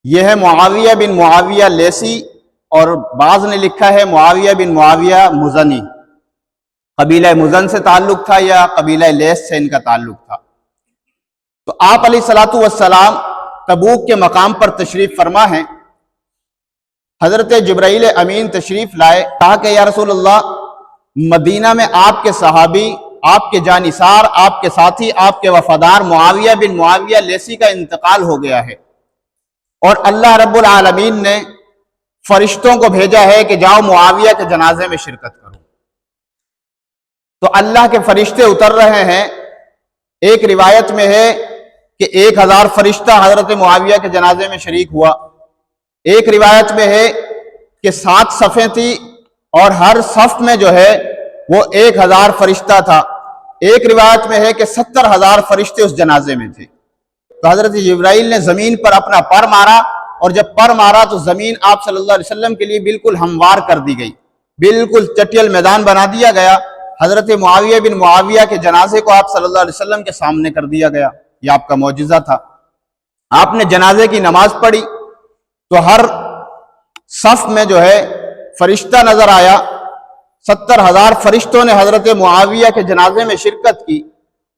یہ ہے معاویہ بن معاویہ لیسی، اور بعض نے لکھا ہے معاویہ بن معاویہ مزنی، قبیلہ مزن سے تعلق تھا یا قبیلہ لیس سے ان کا تعلق تھا۔ تو آپ علیہ الصلوۃ والسلام تبوک کے مقام پر تشریف فرما ہیں۔ حضرت جبرائیل امین تشریف لائے، کہا کہ یا رسول اللہ، مدینہ میں آپ کے صحابی، آپ کے جانثار، آپ کے ساتھی، آپ کے وفادار معاویہ بن معاویہ لیسی کا انتقال ہو گیا ہے، اور اللہ رب العالمین نے فرشتوں کو بھیجا ہے کہ جاؤ معاویہ کے جنازے میں شرکت کرو۔ تو اللہ کے فرشتے اتر رہے ہیں۔ ایک روایت میں ہے کہ 1000 فرشتہ حضرت معاویہ کے جنازے میں شریک ہوا، ایک روایت میں ہے کہ 7 صفیں تھی اور ہر صف میں جو ہے وہ 1000 فرشتہ تھا، ایک روایت میں ہے کہ 70,000 فرشتے اس جنازے میں تھے۔ تو حضرت جبرائیل نے زمین پر اپنا پر مارا، اور جب پر مارا تو زمین آپ صلی اللہ علیہ وسلم کے لیے بالکل ہموار کر دی گئی، بالکل چٹیل میدان بنا دیا گیا۔ حضرت معاویہ بن معاویہ کے جنازے کو آپ صلی اللہ علیہ وسلم کے سامنے کر دیا گیا، یہ آپ کا معجزہ تھا۔ آپ نے جنازے کی نماز پڑھی تو ہر صف میں جو ہے فرشتہ نظر آیا، 70,000 فرشتوں نے حضرت معاویہ کے جنازے میں شرکت کی۔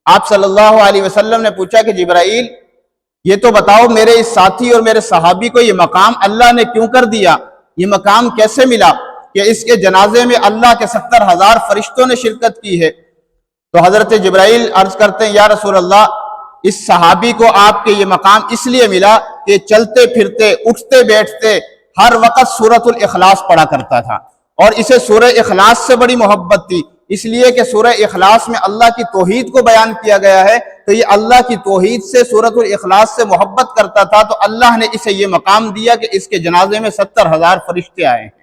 آپ صلی اللہ علیہ وسلم نے پوچھا کہ جبرائیل، یہ تو بتاؤ میرے اس ساتھی اور میرے صحابی کو یہ مقام اللہ نے کیوں کر دیا، یہ مقام کیسے ملا کہ اس کے جنازے میں اللہ کے 70,000 فرشتوں نے شرکت کی ہے؟ تو حضرت جبرائیل عرض کرتے ہیں یا رسول اللہ، اس صحابی کو آپ کے یہ مقام اس لیے ملا کہ چلتے پھرتے اٹھتے بیٹھتے ہر وقت سورۃ الاخلاص پڑھا کرتا تھا، اور اسے سورہ اخلاص سے بڑی محبت تھی، اس لیے کہ سورہ اخلاص میں اللہ کی توحید کو بیان کیا گیا ہے، تو یہ اللہ کی توحید سے، سورۃ الاخلاص سے محبت کرتا تھا، تو اللہ نے اسے یہ مقام دیا کہ اس کے جنازے میں 70,000 فرشتے آئے ہیں۔